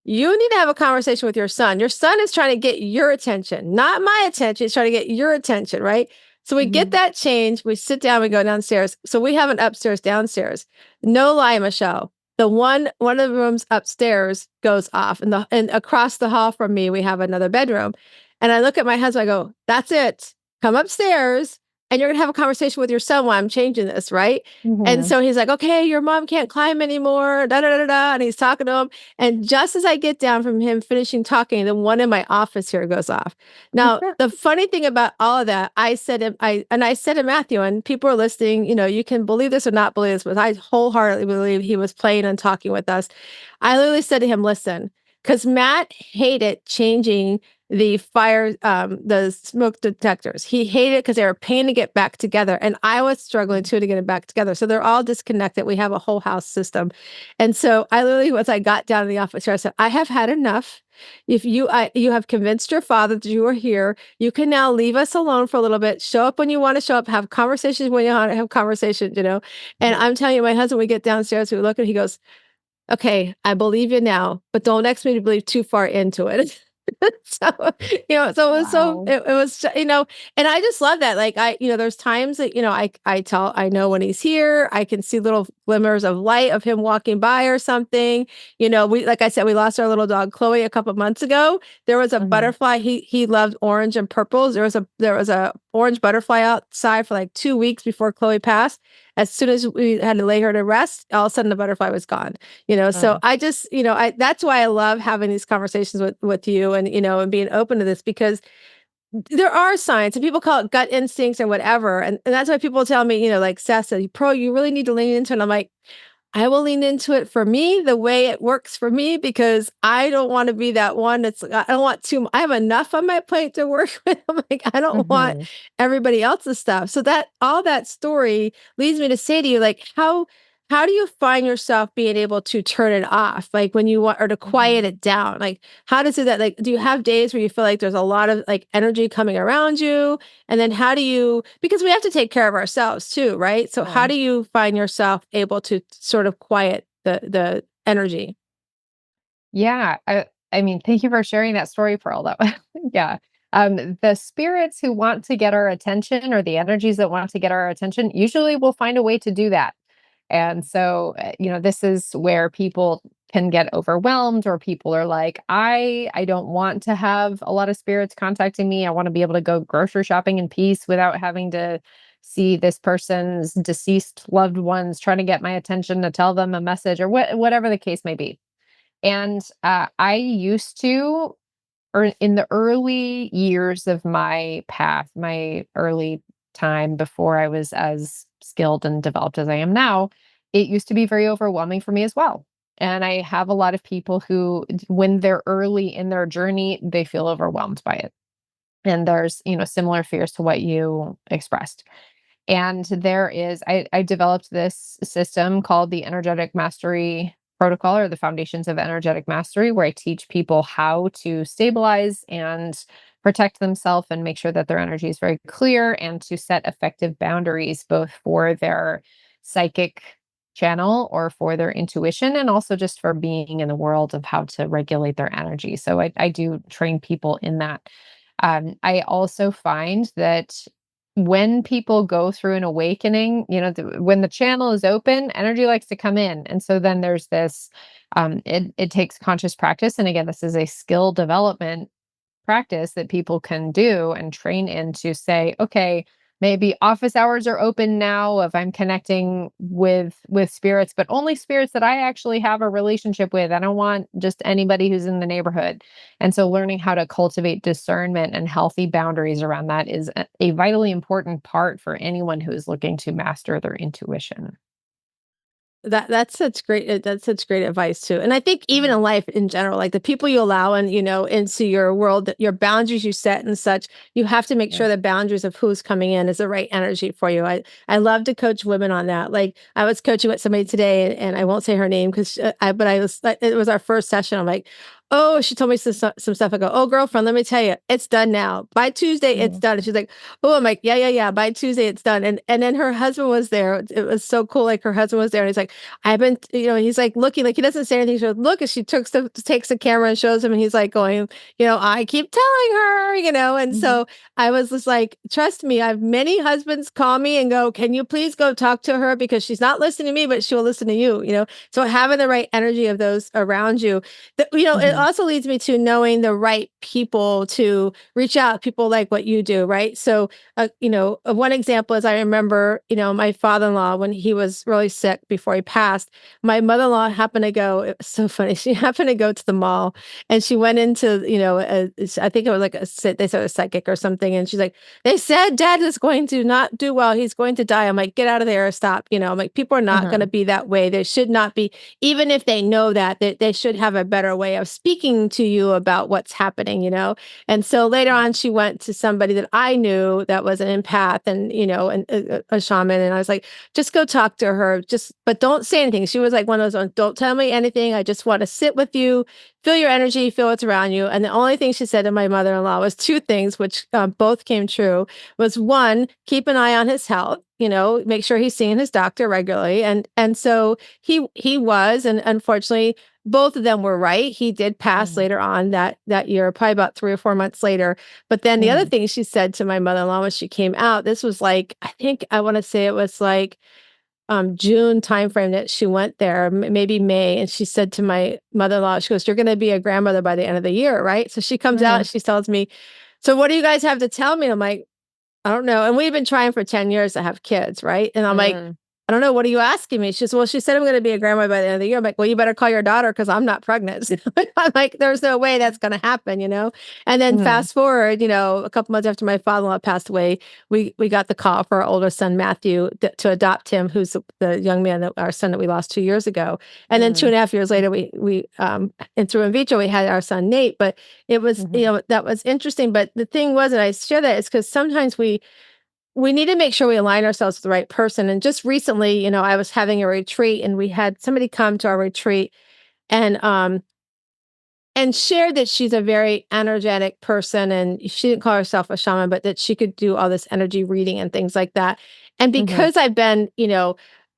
you need to have a conversation with your son. Your son is trying to get your attention, not my attention. He's trying to get your attention, right? So we get Mhm. that change. We sit down, we go downstairs. So we have an upstairs, downstairs. No lie, Michelle. The one of the rooms upstairs goes off, and across the hall from me, we have another bedroom. And I look at my husband, I go, that's it. Come upstairs, and you're gonna have a conversation with your son while I'm changing this, right? And Mhm. so he's like, okay, your mom can't climb anymore, da da da da. And he's talking to him. And just as I get down from him finishing talking, the one in my office here goes off. Now, the funny thing about all of that, I said to Matthew, and people are listening, you can believe this or not believe this, but I wholeheartedly believe he was playing and talking with us. I literally said to him, listen, because Matt hated changing the smoke detectors. He hated it because they were a pain to get back together. And I was struggling too to get it back together. So they're all disconnected. We have a whole house system. And so I literally, once I got down to the office here, I said, I have had enough. If you have convinced your father that you are here, you can now leave us alone for a little bit. Show up when you want to show up. Have conversations when you want to have conversations. And Mhm. I'm telling you, my husband, we get downstairs, we look, and he goes, "Okay, I believe you now, but don't expect me to believe too far into it." So, so it was Wow. it was, and I just love that. Like there's times that, I know when he's here, I can see little glimmers of light of him walking by or something. Like I said, we lost our little dog Chloe a couple months ago. There was a Mhm. butterfly. He loved orange and purples. There was a orange butterfly outside for like 2 weeks before Chloe passed. As soon as we had to lay her to rest, all of a sudden the butterfly was gone. So Mm. I just, that's why I love having these conversations with you, and being open to this, because there are signs, and people call it gut instincts or whatever. And that's why people tell me, like Seth said, Pro, you really need to lean into it. And I'm like, I will lean into it for me the way it works for me, because I don't want to be that one that's, I don't want too, I have enough on my plate to work with. I'm like, I don't want Mhm. everybody else's stuff. So that all that story leads me to say to you, like, how do you find yourself being able to turn it off? Like when you want or to quiet Mhm. it down? Like how does it that like do you have days where you feel like there's a lot of like energy coming around you? And then how do you because we have to take care of ourselves too, right? So how Yeah. do you find yourself able to sort of quiet the energy? Yeah, I mean, thank you for sharing that story, Pearl. That was yeah. The spirits who want to get our attention or the energies that want to get our attention usually will find a way to do that. And so, this is where people can get overwhelmed or people are like, I don't want to have a lot of spirits contacting me. I want to be able to go grocery shopping in peace without having to see this person's deceased loved ones trying to get my attention to tell them a message or whatever the case may be. And, I used to or in the early years of my path, my early time before I was as skilled and developed as I am now, it used to be very overwhelming for me as well. And I have a lot of people who, when they're early in their journey, they feel overwhelmed by it. And there's, similar fears to what you expressed. And I developed this system called the Energetic Mastery Protocol or the Foundations of Energetic Mastery, where I teach people how to stabilize and protect themselves and make sure that their energy is very clear and to set effective boundaries both for their psychic channel or for their intuition and also just for being in the world of how to regulate their energy. So I do train people in that. I also find that when people go through an awakening, when the channel is open, energy likes to come in. And so then there's this, it takes conscious practice. And again, this is a skill development practice that people can do and train in to say, okay, maybe office hours are open now if I'm connecting with spirits, but only spirits that I actually have a relationship with. I don't want just anybody who's in the neighborhood. And so learning how to cultivate discernment and healthy boundaries around that is a vitally important part for anyone who is looking to master their intuition. That's such great advice too. And I think even Mhm. in life in general, like the people you allow and into your world, your boundaries you set and such, you have to make Yeah. sure the boundaries of who's coming in is the right energy for you. I love to coach women on that. Like I was coaching with somebody today, and I won't say her name because I was it was our first session. I'm like, oh, she told me some stuff. I go, oh, girlfriend, let me tell you, it's done now. By Tuesday, it's Mhm. done. And she's like, oh, I'm like, yeah, yeah, yeah. By Tuesday, it's done. And then her husband was there. It was so cool. Like her husband was there, and he's like, I've been, he's like looking, like he doesn't say anything. She goes, look, and she takes the camera and shows him, and he's like going, I keep telling her, and Mhm. so I was just like, trust me, I've many husbands call me and go, can you please go talk to her because she's not listening to me, but she'll listen to you. So having the right energy of those around you, it Mhm. also leads me to knowing the right people to reach out, people like what you do, right? So, one example is I remember, my father-in-law when he was really sick before he passed, my mother-in-law happened to go. It was so funny. She happened to go to the mall, and she went into, I think it was like they said a psychic or something, and she's like, they said Dad is going to not do well. He's going to die. I'm like, get out of there, stop. I'm like, people are not going to Mhm. be that way. They should not be, even if they know that, they should have a better way of speaking to you about what's happening. And so later on, she went to somebody that I knew that was an empath and, and a shaman. And I was like, just go talk to her. But don't say anything. She was like one of those ones, don't tell me anything. I just want to sit with you, feel your energy, feel what's around you. And the only thing she said to my mother-in-law was two things, which both came true. Was one, keep an eye on his health. Make sure he's seeing his doctor regularly, and so he was, and unfortunately, both of them were right. He did pass Mhm. later on that year, probably about 3 or 4 months later. But then the other Mhm. thing she said to my mother-in-law when she came out, this was like, I think I want to say it was like June timeframe that she went there, maybe May. And she said to my mother-in-law, she goes, you're going to be a grandmother by the end of the year, right? So she comes out Mhm. and she tells me, so what do you guys have to tell me? I'm like, I don't know. And we've been trying for 10 years to have kids, right? And I'm like, Mhm. I don't know. What are you asking me? She says, well, she said I'm going to be a grandma by the end of the year. I'm like, well, you better call your daughter because I'm not pregnant. I'm like, there's no way that's going to happen. And then Mhm. fast forward, a couple months after my father-in-law passed away, we got the call for our older son, Matthew, to adopt him, who's the young man, our son that we lost 2 years ago. And then two Mhm. and a half years later, and through in vitro, we had our son, Nate. But it was, Mhm. that was interesting. But the thing was, and I share that is because sometimes we need to make sure we align ourselves with the right person. And just recently, I was having a retreat and we had somebody come to our retreat and shared that she's a very energetic person, and she didn't call herself a shaman, but that she could do all this energy reading and things like that. And Mhm, because I've been,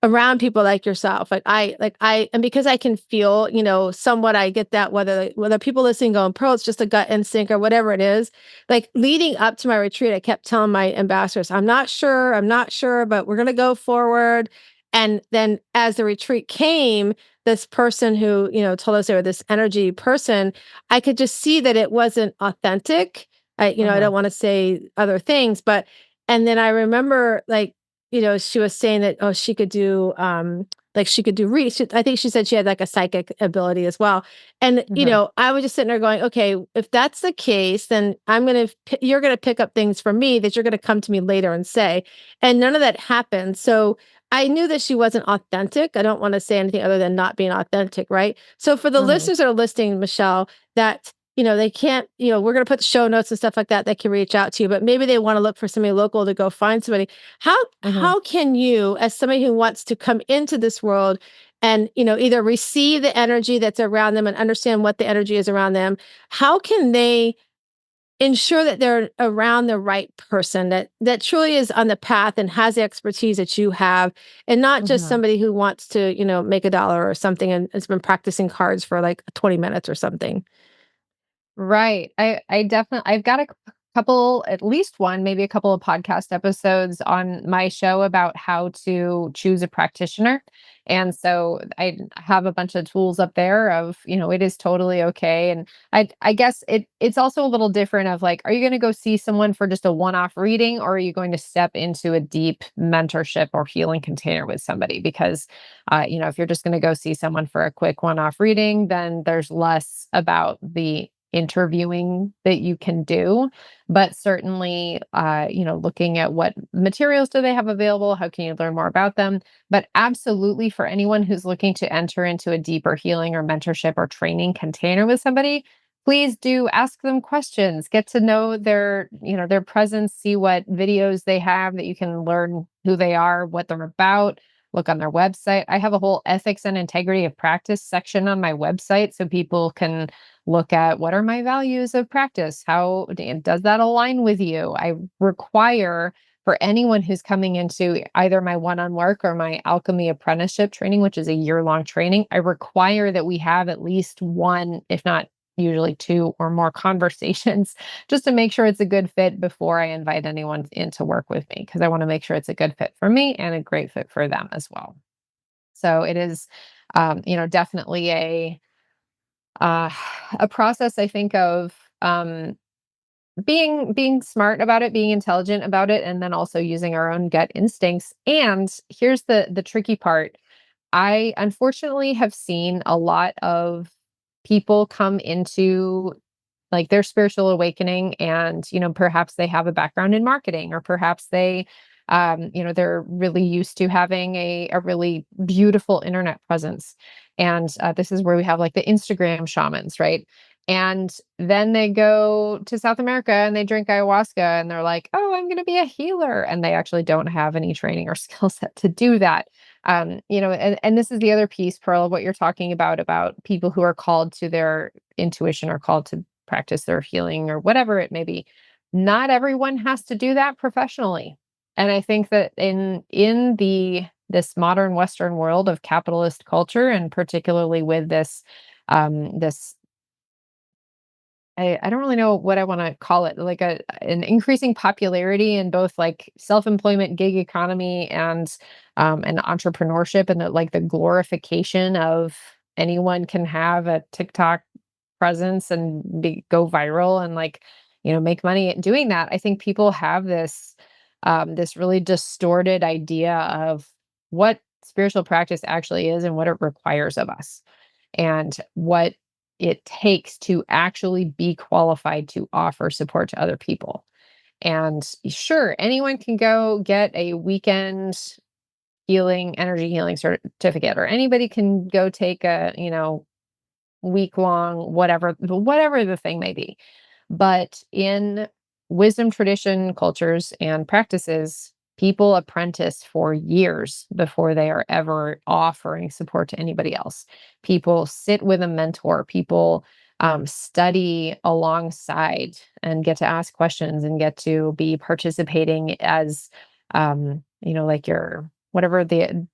around people like yourself, and because I can feel, somewhat, I get that whether people listening going, Pearl, it's just a gut instinct or whatever it is. Like leading up to my retreat, I kept telling my ambassadors, I'm not sure, but we're gonna go forward. And then as the retreat came, this person who, told us they were this energy person, I could just see that it wasn't authentic. I mhm, don't want to say other things, but and then I remember like, she was saying that, oh, she could do like she could do I think she said she had like a psychic ability as well. And, mhm, I was just sitting there going, okay, if that's the case, then you're gonna pick up things from me that you're gonna come to me later and say. And none of that happened. So I knew that she wasn't authentic. I don't want to say anything other than not being authentic, right? So for the mhm, listeners that are listening, Michelle, that they can't, we're going to put the show notes and stuff like that. They can reach out to you, but maybe they want to look for somebody local to go find somebody. mhm, How can you, as somebody who wants to come into this world and either receive the energy that's around them and understand what the energy is around them, how can they ensure that they're around the right person that truly is on the path and has the expertise that you have, and not just mhm. somebody who wants to, make a dollar or something and has been practicing cards for like 20 minutes or something. Right. I definitely I've got a couple, at least one, maybe a couple of podcast episodes on my show about how to choose a practitioner. And so I have a bunch of tools up there of, it is totally okay. And I guess it's also a little different of like, are you going to go see someone for just a one-off reading, or are you going to step into a deep mentorship or healing container with somebody? Because if you're just going to go see someone for a quick one-off reading, then there's less about the interviewing that you can do, but certainly looking at what materials do they have available, how can you learn more about them. But absolutely, for anyone who's looking to enter into a deeper healing or mentorship or training container with somebody, please do ask them questions, get to know their presence, see what videos they have that you can learn who they are, what they're about. Look on their website. I have a whole ethics and integrity of practice section on my website so people can look at what are my values of practice? Does that align with you? I require for anyone who's coming into either my one-on work or my alchemy apprenticeship training, which is a year-long training, I require that we have at least one, if not usually two or more conversations, just to make sure it's a good fit before I invite anyone in to work with me, because I want to make sure it's a good fit for me and a great fit for them as well. So it is, definitely uh, a process, I think, of being smart about it, being intelligent about it, and then also using our own gut instincts. And here's the tricky part. I unfortunately have seen a lot of people come into like their spiritual awakening, and perhaps they have a background in marketing, or perhaps they're really used to having a really beautiful internet presence. And this is where we have like the Instagram shamans, right? And then they go to South America and they drink ayahuasca and they're like, oh, I'm going to be a healer, and they actually don't have any training or skill set to do that. And this is the other piece, Pearl, of what you're talking about people who are called to their intuition or called to practice their healing or whatever it may be. Not everyone has to do that professionally. And I think that in the this modern Western world of capitalist culture, and particularly with this I don't really know what I want to call it, like an increasing popularity in both like self-employment, gig economy, and entrepreneurship, and like the glorification of anyone can have a TikTok presence and go viral and like make money at doing that. I think people have this really distorted idea of what spiritual practice actually is and what it requires of us, and what it takes to actually be qualified to offer support to other people. And sure, anyone can go get a weekend energy healing certificate, or anybody can go take a, week long, whatever the thing may be. But in wisdom tradition cultures and practices, people apprentice for years before they are ever offering support to anybody else. People sit with a mentor, people study alongside and get to ask questions and get to be participating as like your whatever the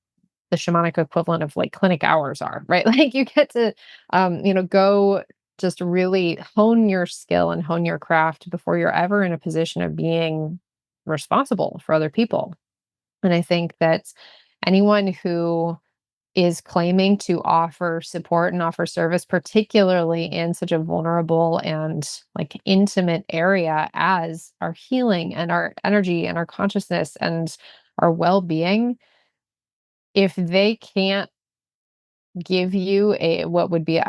shamanic equivalent of like clinic hours are, right? Like you get to go just really hone your skill and hone your craft before you're ever in a position of being responsible for other people. And I think that anyone who is claiming to offer support and offer service, particularly in such a vulnerable and like intimate area as our healing and our energy and our consciousness and our well-being, if they can't give you a what would be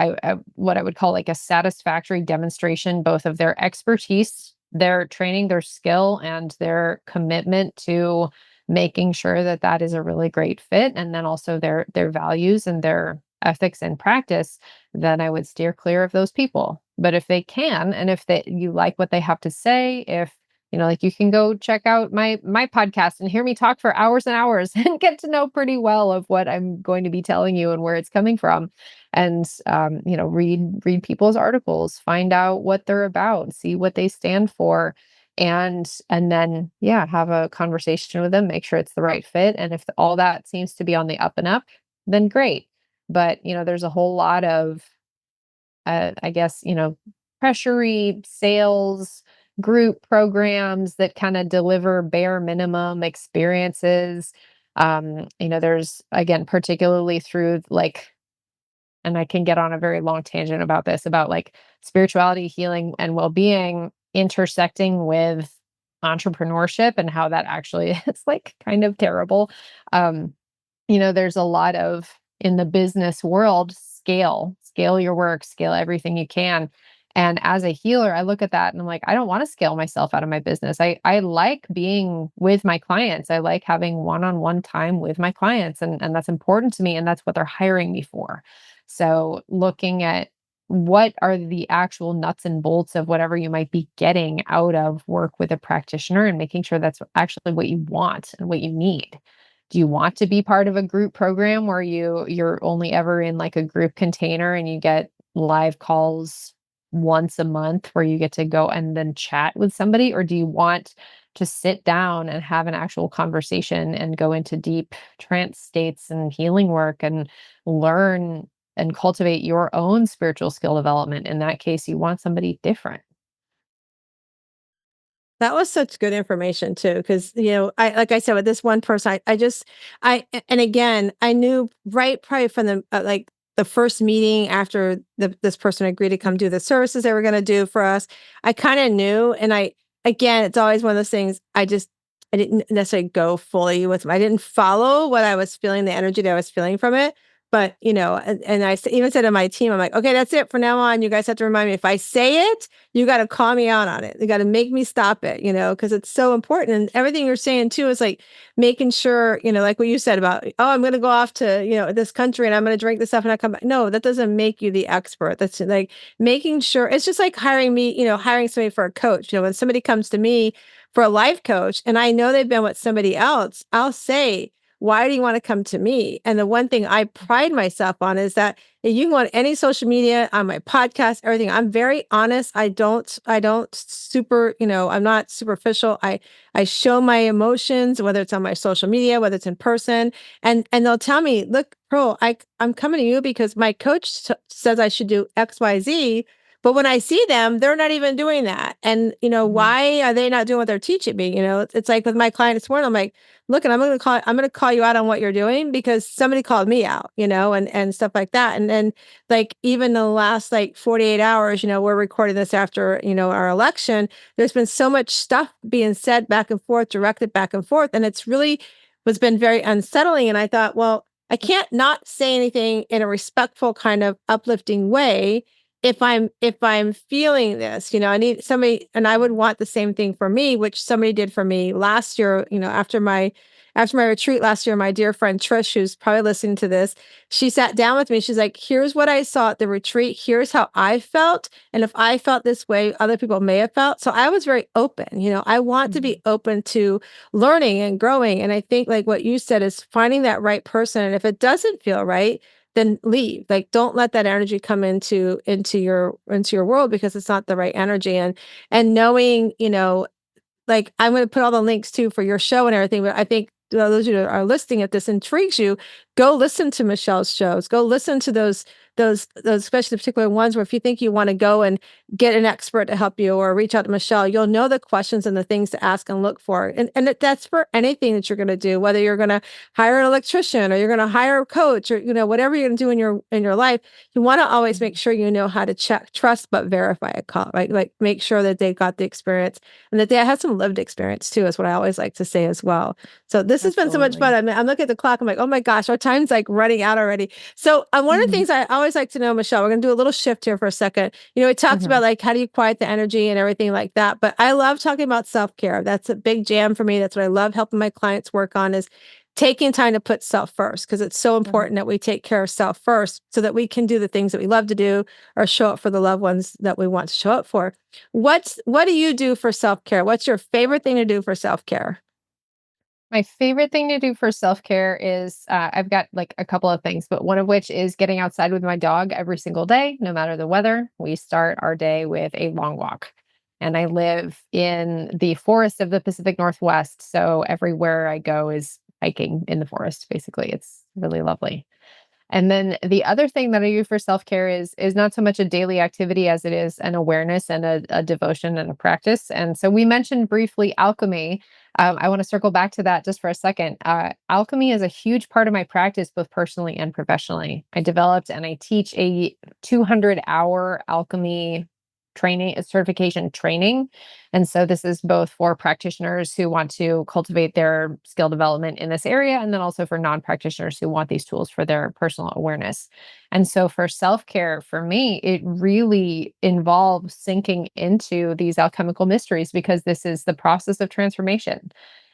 what I would call like a satisfactory demonstration both of their expertise, their training, their skill, and their commitment to making sure that that is a really great fit, and then also their values and their ethics and practice, then I would steer clear of those people. But if they can, and if you like what they have to say, if like you can go check out my podcast and hear me talk for hours and hours and get to know pretty well of what I'm going to be telling you and where it's coming from. And read people's articles, find out what they're about, see what they stand for, and then yeah, have a conversation with them, make sure it's the right fit. And if all that seems to be on the up and up, then great. But there's a whole lot of I guess, pressury sales group programs that kind of deliver bare minimum experiences. There's again, particularly through like, and I can get on a very long tangent about this, about like spirituality, healing, and well being intersecting with entrepreneurship and how that actually is like kind of terrible. Um, there's a lot of in the business world, scale your work, scale everything you can. And as a healer, I look at that and I'm like, I don't want to scale myself out of my business. I like being with my clients. I like having one-on-one time with my clients, and that's important to me, and that's what they're hiring me for. So looking at what are the actual nuts and bolts of whatever you might be getting out of work with a practitioner, and making sure that's actually what you want and what you need. Do you want to be part of a group program where you're only ever in like a group container and you get live calls once a month where you get to go and then chat with somebody? Or do you want to sit down and have an actual conversation and go into deep trance states and healing work and learn and cultivate your own spiritual skill development? In that case, you want somebody different. That was such good information too, because I like I said with this one person, I just and again, I knew right probably from the like the first meeting after this person agreed to come do the services they were going to do for us. I kind of knew, and again, it's always one of those things. I didn't necessarily go fully with them. I didn't follow what I was feeling, the energy that I was feeling from it. But and even said to my team, I'm like, okay, that's it for now on. You guys have to remind me if I say it, you got to call me out on it. You got to make me stop it, because it's so important. And everything you're saying too is like making sure, like what you said about, oh, I'm going to go off to, this country and I'm going to drink this stuff and I come back. No, that doesn't make you the expert. That's like making sure it's just like hiring me, hiring somebody for a coach. When somebody comes to me for a life coach and I know they've been with somebody else, I'll say, why do you want to come to me? And the one thing I pride myself on is that you can go on any social media, on my podcast, everything. I'm very honest. I don't super, I'm not superficial. I show my emotions, whether it's on my social media, whether it's in person. And they'll tell me, look, Pearl, I'm coming to you because my coach says I should do XYZ. But when I see them, they're not even doing that. And, Mhm. why are they not doing what they're teaching me? It's like with my client this morning, I'm like, look, and I'm going to call you out on what you're doing because somebody called me out, and stuff like that. And then like even the last like 48 hours, we're recording this after, our election, there's been so much stuff being said back and forth, directed back and forth. And it's really was been very unsettling. And I thought, well, I can't not say anything in a respectful kind of uplifting way if I'm feeling this. I need somebody, and I would want the same thing for me, which somebody did for me last year, after my after my retreat last year, my dear friend Trish, who's probably listening to this, she sat down with me. She's like, here's what I saw at the retreat. Here's how I felt. And if I felt this way, other people may have felt. So I was very open. I want to Mhm. be open to learning and growing. And I think like what you said is finding that right person. And if it doesn't feel right, then leave. Like don't let that energy come into your world because it's not the right energy. And knowing, like I'm going to put all the links too for your show and everything. But I think those of you that are listening, if this intrigues you, go listen to Michelle's shows. Go listen to those, especially the particular ones where if you think you want to go and get an expert to help you or reach out to Michelle, you'll know the questions and the things to ask and look for. And that's for anything that you're going to do, whether you're going to hire an electrician or you're going to hire a coach or whatever you're going to do in your life. You want to always make Mhm. sure you know how to check, trust, but verify a call, right? Like make sure that they got the experience and that they have some lived experience too, is what I always like to say as well. So this has been so much fun. Absolutely. I'm looking at the clock. I'm like, oh my gosh, our time's like running out already. So one of the Mhm. things I always like to know, Michelle, we're going to do a little shift here for a second. We talked Mhm. about like how do you quiet the energy and everything like that. But I love talking about self-care. That's a big jam for me. That's what I love helping my clients work on is taking time to put self first because it's so Mhm. important that we take care of self first so that we can do the things that we love to do or show up for the loved ones that we want to show up for. What do you do for self-care? What's your favorite thing to do for self-care? My favorite thing to do for self-care is, I've got like a couple of things, but one of which is getting outside with my dog every single day, no matter the weather. We start our day with a long walk. And I live in the forest of the Pacific Northwest. So everywhere I go is hiking in the forest, basically. It's really lovely. And then the other thing that I do for self-care is not so much a daily activity as it is an awareness and a devotion and a practice. And so we mentioned briefly alchemy. I want to circle back to that just for a second. Alchemy is a huge part of my practice, both personally and professionally. I developed and I teach a 200-hour alchemy certification training. And so this is both for practitioners who want to cultivate their skill development in this area, and then also for non-practitioners who want these tools for their personal awareness. And so for self-care, for me, it really involves sinking into these alchemical mysteries because this is the process of transformation.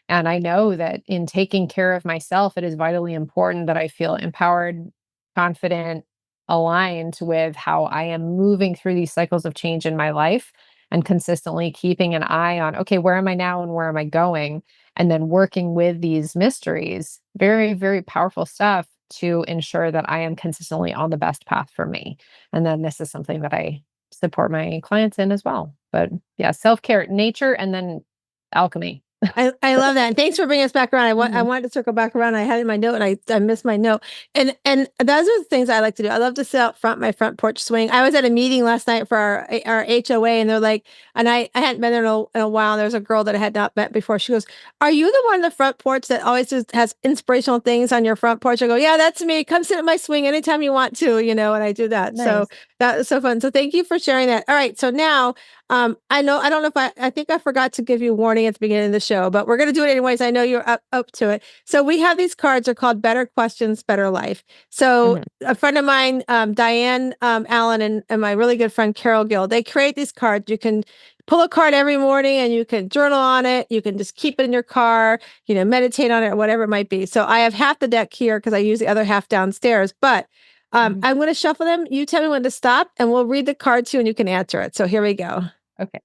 And I know that in taking care of myself, it is vitally important that I feel empowered, confident, aligned with how I am moving through these cycles of change in my life and consistently keeping an eye on, okay, where am I now and where am I going? And then working with these mysteries, very, very powerful stuff to ensure that I am consistently on the best path for me. And then this is something that I support my clients in as well. But yeah, self care, nature, and then alchemy. I love that, and thanks for bringing us back around. I Mhm. wanted to circle back around. I had it in my note, and I missed my note. And those are the things I like to do. I love to sit out front my front porch swing. I was at a meeting last night for our HOA, and they're like, and I hadn't been there in a while. There's a girl that I had not met before. She goes, "Are you the one on the front porch that always just has inspirational things on your front porch?" I go, "Yeah, that's me. Come sit at my swing anytime you want to, And I do that. So Nice. that was so fun. So thank you for sharing that. All right, so now I know I don't know if I think I forgot to give you warning at the beginning of the show, but we're gonna do it anyways. I know you're up to it. So we have these cards, they're called Better Questions, Better Life. So Mhm. a friend of mine, Diane Allen and my really good friend Carol Gill, they create these cards. You can pull a card every morning and you can journal on it. You can just keep it in your car, meditate on it or whatever it might be. So I have half the deck here because I use the other half downstairs, but Mhm. I'm going to shuffle them. You tell me when to stop, and we'll read the card to you, and you can answer it. So here we go. Okay.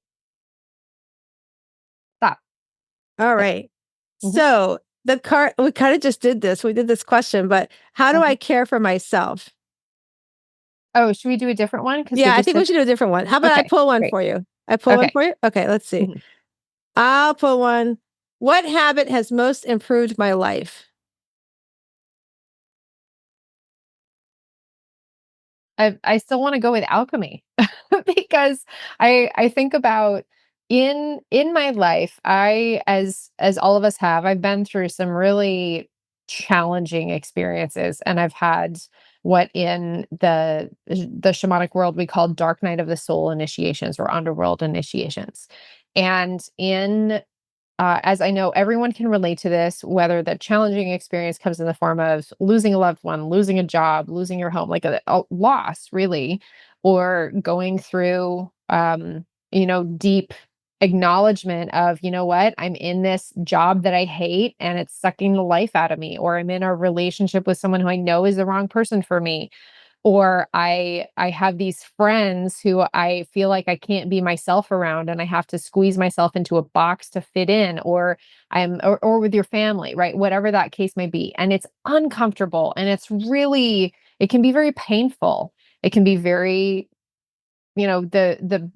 Stop. All Sit. right. Mhm. So the card, we kind of just did this. We did this question, but how do Mhm. I care for myself? Oh, should we do a different one? Because we Yeah, I just think we did. should do a different one. How about I Okay, pull one great. for you? I pull one Okay. for you? Okay, let's see. Mhm. I'll pull one. What habit has most improved my life? I still wanna go with alchemy because I think about in my life, as all of us have, I've been through some really challenging experiences, and I've had what in the shamanic world we call dark night of the soul initiations or underworld initiations. And in as I know everyone can relate to this, whether the challenging experience comes in the form of losing a loved one, losing a job, losing your home, like a loss, really, or going through, deep acknowledgement of, you know what, I'm in this job that I hate and it's sucking the life out of me, or I'm in a relationship with someone who I know is the wrong person for me, or I have these friends who I feel like I can't be myself around and I have to squeeze myself into a box to fit in, or or with your family, right? Whatever that case may be. And it's uncomfortable and it can be very painful. It can be very, the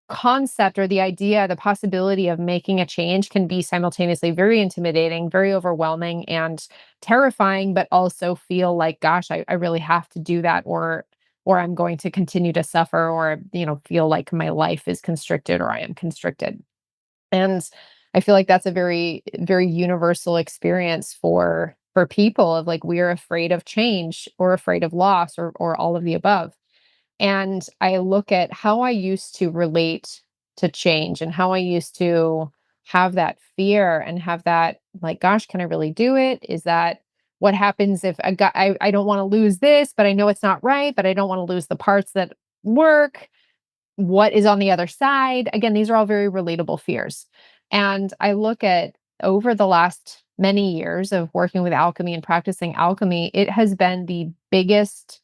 concept or the idea, the possibility of making a change can be simultaneously very intimidating, very overwhelming, and terrifying, but also feel like, gosh, I really have to do that, or I'm going to continue to suffer, or, feel like my life is constricted or I am constricted. And I feel like that's a very, very universal experience for people of like we're afraid of change or afraid of loss or all of the above. And I look at how I used to relate to change and how I used to have that fear and have that like, gosh, can I really do it? Is that what happens if I don't want to lose this, but I know it's not right, but I don't want to lose the parts that work. What is on the other side? Again, these are all very relatable fears. And I look at over the last many years of working with alchemy and practicing alchemy, it has been the biggest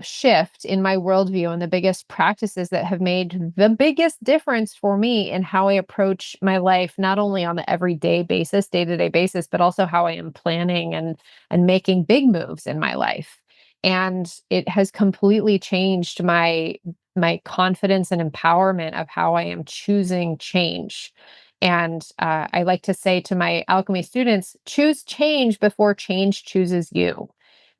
shift in my worldview and the biggest practices that have made the biggest difference for me in how I approach my life, not only on the everyday basis, day to day basis, but also how I am planning and making big moves in my life. And it has completely changed my confidence and empowerment of how I am choosing change. And I like to say to my alchemy students, choose change before change chooses you,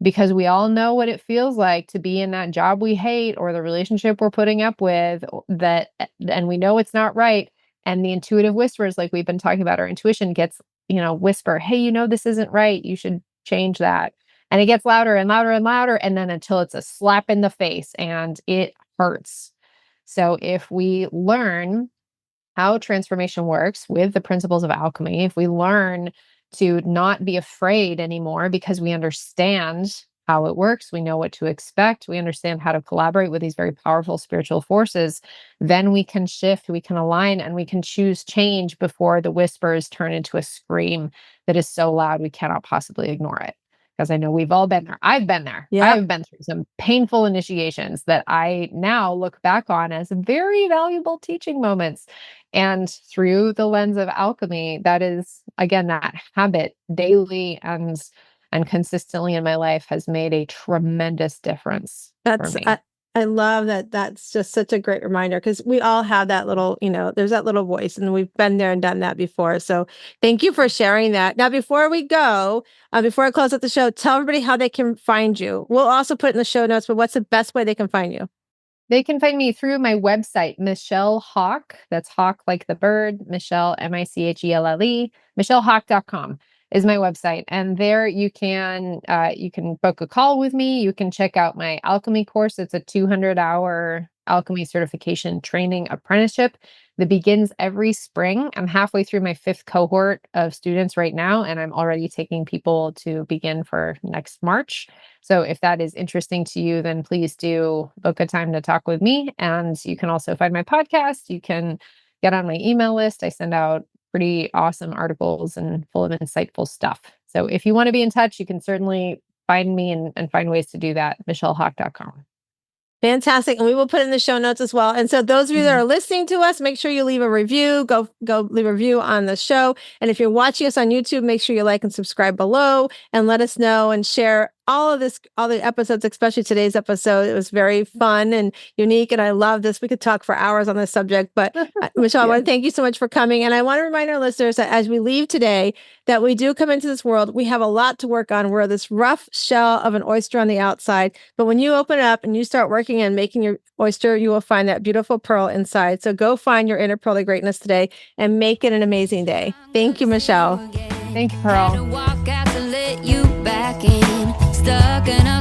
because we all know what it feels like to be in that job we hate or the relationship we're putting up with and we know it's not right, and the intuitive whispers like we've been talking about, our intuition gets, whisper, hey, this isn't right, you should change that, and it gets louder and louder and louder, and then until it's a slap in the face and it hurts. So if we learn how transformation works with the principles of alchemy, if we learn to not be afraid anymore because we understand how it works, we know what to expect, we understand how to collaborate with these very powerful spiritual forces, then we can shift, we can align, and we can choose change before the whispers turn into a scream that is so loud we cannot possibly ignore it. Because I know we've all been there. I've been there. Yep. I've been through some painful initiations that I now look back on as very valuable teaching moments. And through the lens of alchemy, that is again that habit daily and consistently in my life has made a tremendous difference for That's me. I love that. That's just such a great reminder because we all have that little, there's that little voice, and we've been there and done that before. So thank you for sharing that. Now, before we go, before I close out the show, tell everybody how they can find you. We'll also put it in the show notes, but what's the best way they can find you? They can find me through my website, Michelle Hawk. That's Hawk like the bird, Michelle, Michelle, michellehawk.com is my website. And there you can book a call with me. You can check out my alchemy course. It's a 200-hour alchemy certification training apprenticeship that begins every spring. I'm halfway through my 5th cohort of students right now, and I'm already taking people to begin for next March. So if that is interesting to you, then please do book a time to talk with me. And you can also find my podcast. You can get on my email list. I send out pretty awesome articles and full of insightful stuff. So if you want to be in touch, you can certainly find me and find ways to do that. michellehawk.com. Fantastic. And we will put in the show notes as well. And so those of you that are listening to us, make sure you leave a review, go leave a review on the show. And if you're watching us on YouTube, make sure you like and subscribe below and let us know and share all of this, all the episodes, especially today's episode. It was very fun and unique. And I love this. We could talk for hours on this subject, but Michelle, I want to thank you so much for coming. And I want to remind our listeners that as we leave today, that we do come into this world, we have a lot to work on. We're this rough shell of an oyster on the outside. But when you open it up and you start working and making your oyster, you will find that beautiful pearl inside. So go find your inner pearl of greatness today and make it an amazing day. Thank you, Michelle. Thank you, Pearl. Stuck in a